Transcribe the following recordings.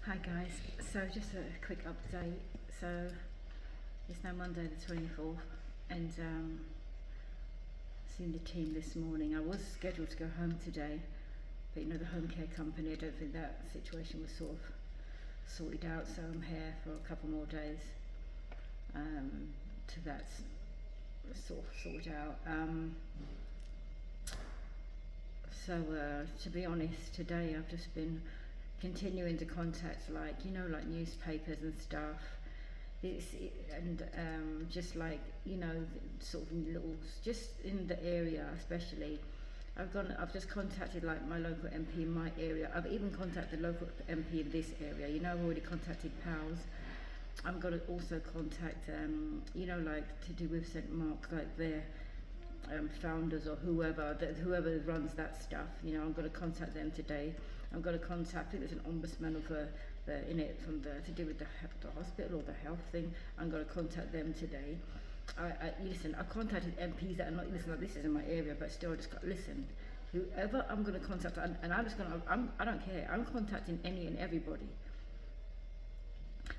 Hi guys, so just a quick update. So it's now Monday the 24th and seen the team this morning. I was scheduled to go home today, but you know the home care company, I don't think that situation was sort of sorted out, so I'm here for a couple more days to that's sort of sorted out. So to be honest, today I've just been continuing to contact, like, you know, like newspapers and stuff. Just like, you know, sort of little, just in the area especially. I've just contacted like my local MP in my area. I've even contacted the local MP in this area. You know, I've already contacted PALS. I'm gonna also contact, you know, like to do with St Mark, like their founders or whoever runs that stuff. You know, I'm going to contact them today. I'm going to contact, I think there's an ombudsman of in it from to do with the hospital or the health thing. I'm going to contact them today. Listen, I've contacted MPs that are not, listen, like, this is in my area, but still I just got, listen, whoever I'm going to contact, and I'm just going to, I don't care, I'm contacting any and everybody.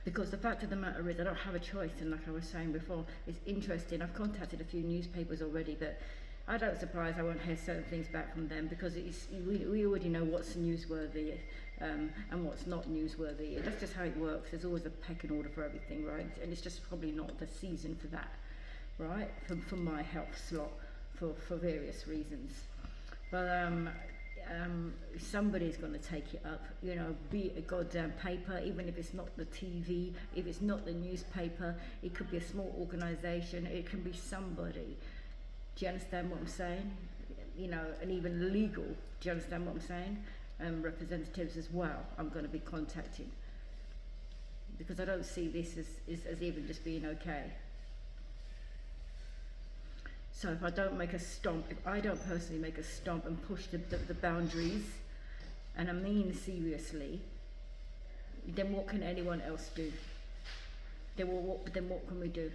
Because the fact of the matter is I don't have a choice, and like I was saying before, it's interesting. I've contacted a few newspapers already, but I don't surprise I won't hear certain things back from them, because we already know what's newsworthy and what's not newsworthy. That's just how it works. There's always a pecking order for everything, right? And it's just probably not the season for that, right? For my health slot, for various reasons. But somebody's going to take it up, you know, be it a goddamn paper, even if it's not the TV, if it's not the newspaper, it could be a small organisation, it can be somebody. Do you understand what I'm saying? You know, and even legal, do you understand what I'm saying? Representatives as well, I'm going to be contacting, because I don't see this as even just being okay. So if I don't make a stomp, if I don't personally make a stomp and push the boundaries, and I mean seriously, then what can anyone else do? Then what can we do?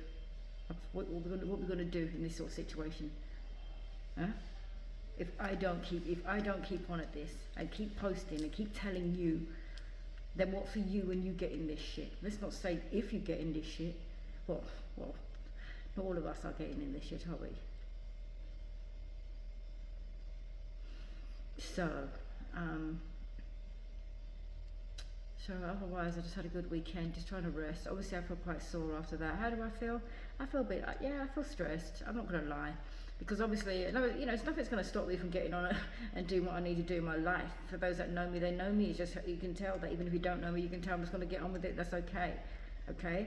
What are we going to do in this sort of situation? Huh? If I don't keep on at this and keep posting and keep telling you, then what for you when you get in this shit? Let's not say if you get in this shit. Well, not all of us are getting in this shit, are we? So otherwise I just had a good weekend, just trying to rest. Obviously I feel quite sore after that. How do I feel? I feel a bit like, yeah, I feel stressed. I'm not going to lie. Because obviously, you know, it's nothing's going to stop me from getting on and doing what I need to do in my life. For those that know me, they know me. It's just, you can tell that even if you don't know me, you can tell I'm just going to get on with it. That's okay. Okay?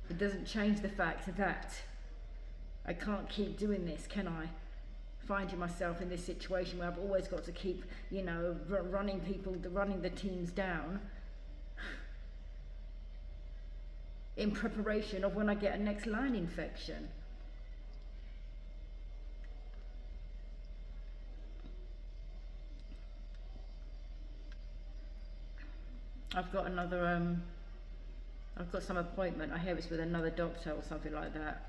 It doesn't change the fact that I can't keep doing this, can I? Finding myself in this situation where I've always got to keep, you know, running the teams down in preparation of when I get a next line infection. I've got some appointment. I hear it's with another doctor or something like that.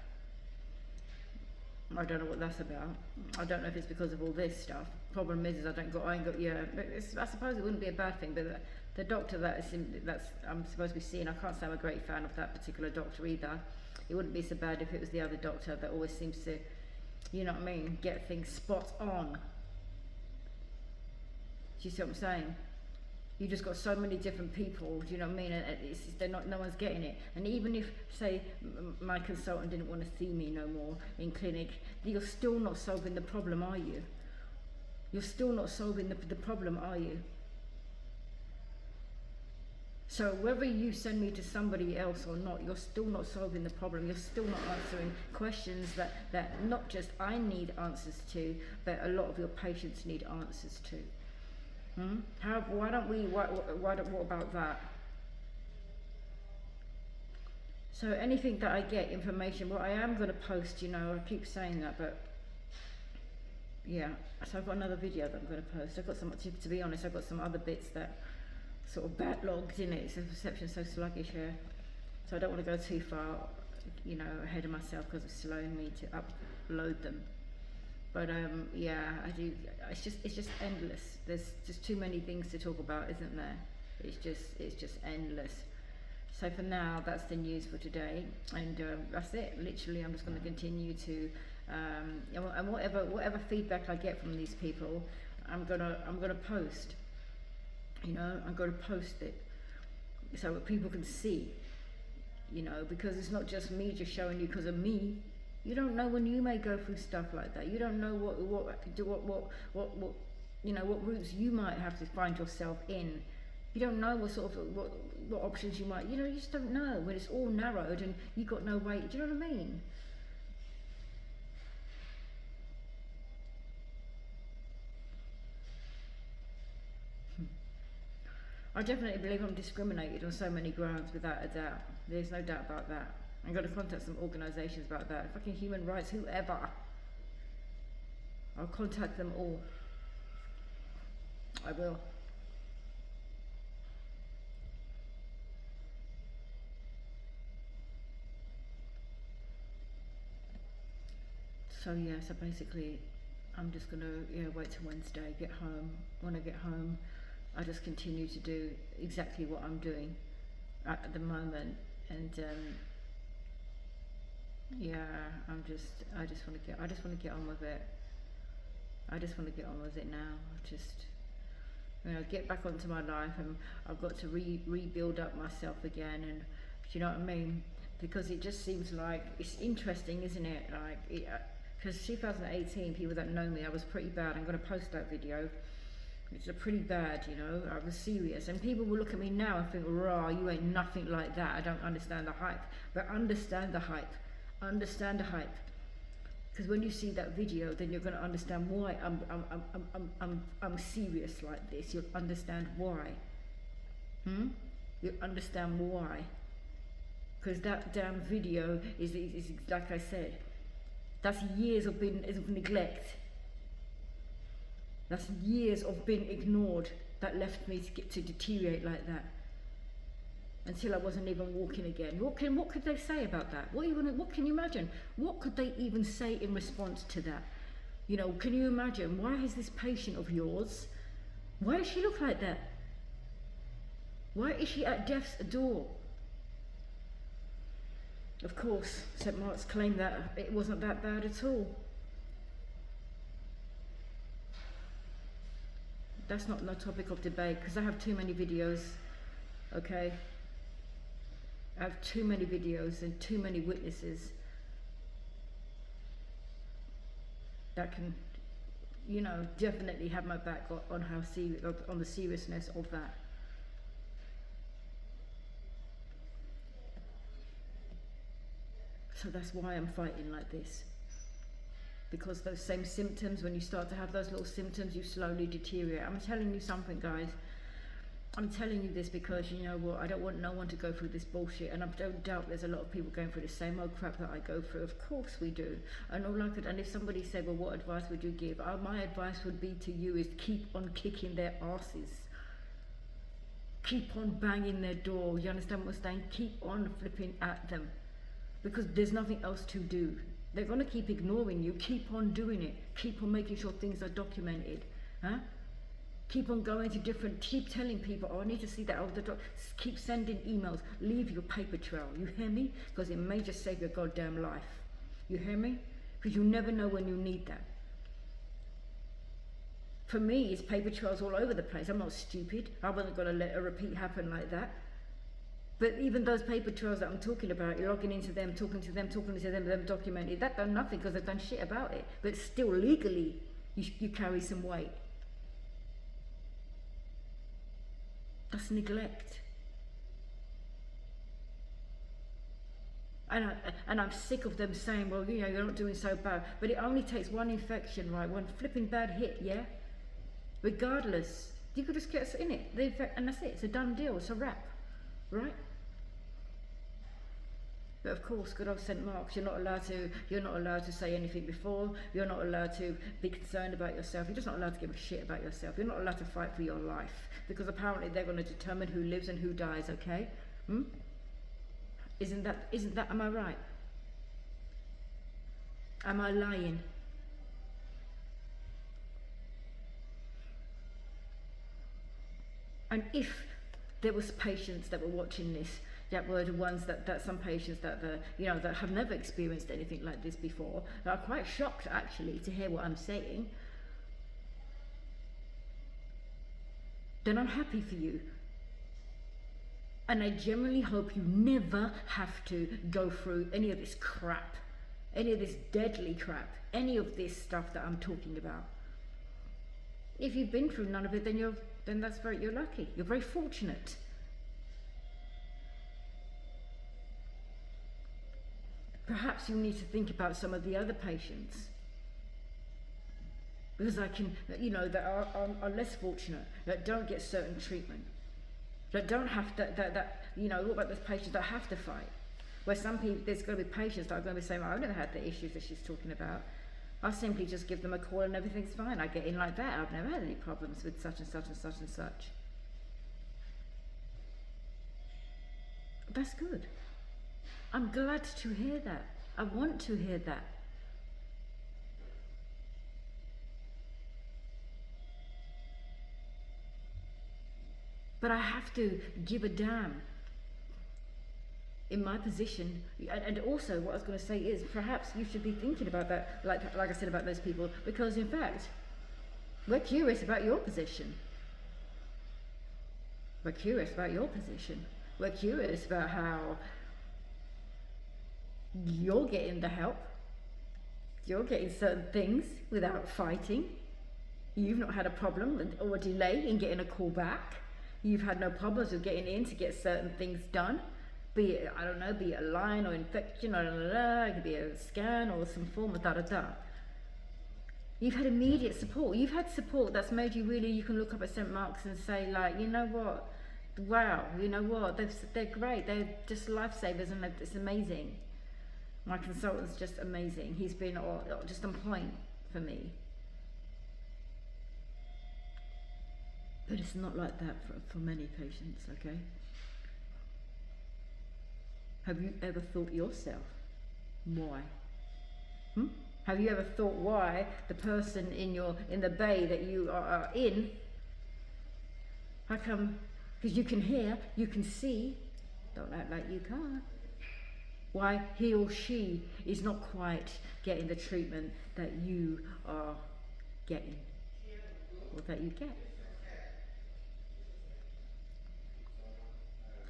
I don't know what that's about. I don't know if it's because of all this stuff. Problem is I ain't got, yeah. I suppose it wouldn't be a bad thing, but the doctor that's I'm supposed to be seeing, I can't say I'm a great fan of that particular doctor either. It wouldn't be so bad if it was the other doctor that always seems to, you know what I mean, get things spot on. Do you see what I'm saying? You just got so many different people, do you know what I mean? And no one's getting it. And even if, say, my consultant didn't want to see me no more in clinic, you're still not solving the problem, are you? You're still not solving the problem, are you? So whether you send me to somebody else or not, you're still not solving the problem. You're still not answering questions that not just I need answers to, but a lot of your patients need answers to. What about that? So anything that I get information, well, I am going to post, you know, I keep saying that, but yeah. So I've got another video that I'm going to post. I've got some, to be honest, I've got some other bits that sort of backlogged in it. So the reception's so sluggish here. So I don't want to go too far, you know, ahead of myself, because it's slowing me to upload them. But yeah, I do. It's just endless. There's just too many things to talk about, isn't there? it's just endless. So for now, that's the news for today, and that's it. Literally, I'm just going to continue to, and whatever feedback I get from these people, I'm gonna post. You know, I'm gonna post it so that people can see. You know, because it's not just me just showing you because of me. You don't know when you may go through stuff like that. You don't know what you know, what routes you might have to find yourself in. You don't know what sort of what options you might, you know, you just don't know when it's all narrowed and you got no way. Do you know what I mean? I definitely believe I'm discriminated on so many grounds, without a doubt. There's no doubt about that. I'm going to contact some organisations about that. Fucking human rights, whoever. I'll contact them all. I will. So yeah, so basically I'm just gonna wait till Wednesday, get home. When I get home, I just continue to do exactly what I'm doing at the moment, and yeah, I just want to get on with it. I just want to get on with it now. Just, you know, get back onto my life, and I've got to rebuild up myself again. And do you know what I mean? Because it just seems like it's interesting, isn't it? Like, because 2018, people that know me, I was pretty bad. I'm going to post that video. It's a pretty bad, you know. I was serious, and people will look at me now and think, "Raw, you ain't nothing like that." I don't understand the hype, but understand the hype. Understand the hype. Because when you see that video, then you're going to understand why I'm serious like this. You'll understand why. You'll understand why. Because that damn video is like I said, that's years of neglect. That's years of being ignored that left me to deteriorate like that. Until I wasn't even walking again. What could they say about that? What can you imagine? What could they even say in response to that? You know, can you imagine? Why is this patient of yours, why does she look like that? Why is she at death's door? Of course, St. Mark's claimed that it wasn't that bad at all. That's not no topic of debate, because I have too many videos, okay? I have too many videos and too many witnesses that can, you know, definitely have my back on how on the seriousness of that. So that's why I'm fighting like this. Because those same symptoms, when you start to have those little symptoms, you slowly deteriorate. I'm telling you something, guys. I'm telling you this because, you know what, I don't want no one to go through this bullshit, and I don't doubt there's a lot of people going through the same old crap that I go through. Of course we do. And and if somebody said, well, what advice would you give? My advice would be to you is keep on kicking their asses. Keep on banging their door. You understand what I'm saying? Keep on flipping at them. Because there's nothing else to do. They're going to keep ignoring you. Keep on doing it. Keep on making sure things are documented. Huh? Keep on going to keep telling people, oh, I need to see that. Keep sending emails. Leave your paper trail. You hear me? Because it may just save your goddamn life. You hear me? Because you never know when you need that. For me, it's paper trails all over the place. I'm not stupid. I wasn't going to let a repeat happen like that. But even those paper trails that I'm talking about, you're logging into them, talking to them, them documented, that done nothing because they've done shit about it. But still, legally, you carry some weight. That's neglect. And I'm sick of them saying, well, you know, you're not doing so bad. But it only takes one infection, right? One flipping bad hit, yeah? Regardless, you could just get us in it. And that's it. It's a done deal. It's a wrap, right? But of course, good old St. Mark's, you're not allowed to say anything before. You're not allowed to be concerned about yourself. You're just not allowed to give a shit about yourself. You're not allowed to fight for your life, because apparently they're going to determine who lives and who dies. Okay? Isn't that? Am I right? Am I lying? And if there was patients that were watching this that were the ones that some patients that that have never experienced anything like this before, that are quite shocked actually to hear what I'm saying, then I'm happy for you. And I genuinely hope you never have to go through any of this crap, any of this deadly crap, any of this stuff that I'm talking about. If you've been through none of it, then you're lucky. You're very fortunate. Perhaps you need to think about some of the other patients, because that are less fortunate, that don't get certain treatment, that don't have what about those patients that have to fight? Where some people, there's going to be patients that are going to be saying, well, I've never had the issues that she's talking about. I simply just give them a call and everything's fine. I get in like that. I've never had any problems with such and such and such and such. That's good. I'm glad to hear that. I want to hear that. But I have to give a damn. In my position, and also what I was going to say is, perhaps you should be thinking about that, like I said about those people, because in fact, we're curious about your position. We're curious about your position. We're curious about how you're getting the help. You're getting certain things without fighting. You've not had a problem or a delay in getting a call back. You've had no problems with getting in to get certain things done. Be it, I don't know, be it a line or infection or it could be a scan or some form of da-da-da. You've had immediate support. You've had support that's made you really, you can look up at St. Mark's and say like, you know what, wow, you know what, they're great. They're just lifesavers and it's amazing. My consultant's just amazing. He's been just on point for me. But it's not like that for many patients, okay? Have you ever thought yourself, why? Have you ever thought why the person in the bay that you are in, how come, because you can hear, you can see, don't act like you can't, why he or she is not quite getting the treatment that you are getting, or that you get?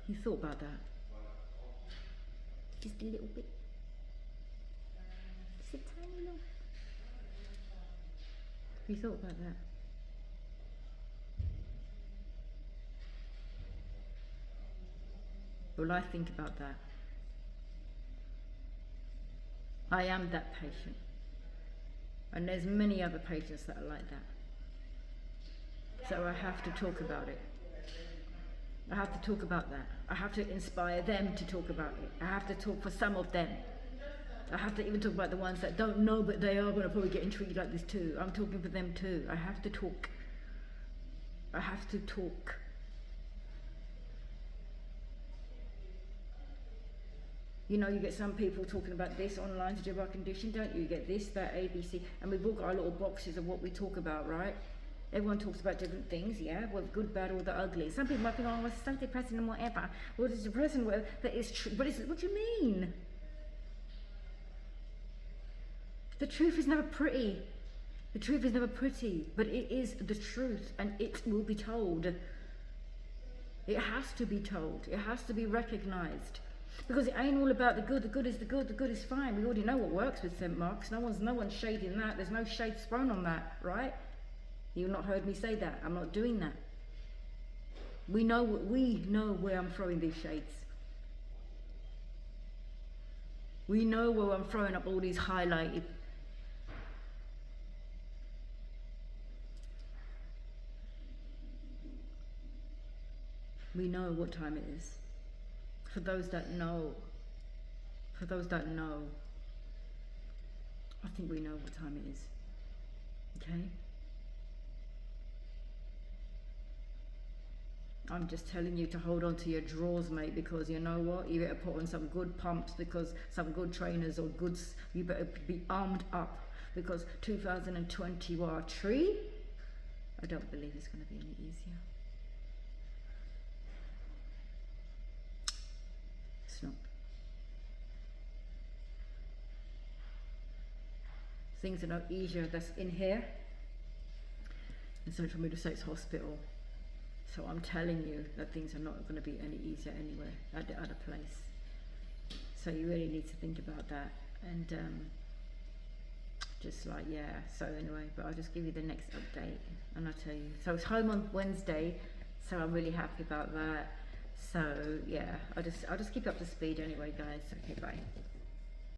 You thought about that? Just a little bit. Just a tiny little. You thought about that? Well, I think about that. I am that patient. And there's many other patients that are like that. So I have to talk about it. I have to talk about that. I have to inspire them to talk about it. I have to talk for some of them. I have to even talk about the ones that don't know, but they are going to probably get treated like this too. I'm talking for them too. I have to talk. I have to talk. You know, you get some people talking about this online to do about condition, don't you? You get this, that, ABC, and we've all got our little boxes of what we talk about, right? Everyone talks about different things, yeah? Well, good, bad, or the ugly. Some people might think, oh, it's so depressing and whatever. Well, it's depressing, that is true. But what do you mean? The truth is never pretty. The truth is never pretty, but it is the truth, and it will be told. It has to be told. It has to be recognised. Because it ain't all about the good. The good is the good. The good is fine. We already know what works with St. Mark's. No one's shading that. There's no shade thrown on that, right? You've not heard me say that. I'm not doing that. We know where I'm throwing these shades. We know where I'm throwing up all these highlighted. We know what time it is. For those that know, I think we know what time it is. Okay? I'm just telling you to hold on to your drawers, mate, because you know what? You better put on some good pumps, because some good trainers or goods, you better be armed up, because 2023, I don't believe it's going to be any easier. things are not easier that's in here in Central Middlesex Hospital. So I'm telling you that things are not going to be any easier anywhere at the other place. So you really need to think about that, and just like, yeah, so anyway, but I'll just give you the next update and I'll tell you. So it's home on Wednesday, so I'm really happy about that. So yeah, I'll just keep up to speed anyway, guys. Okay, bye.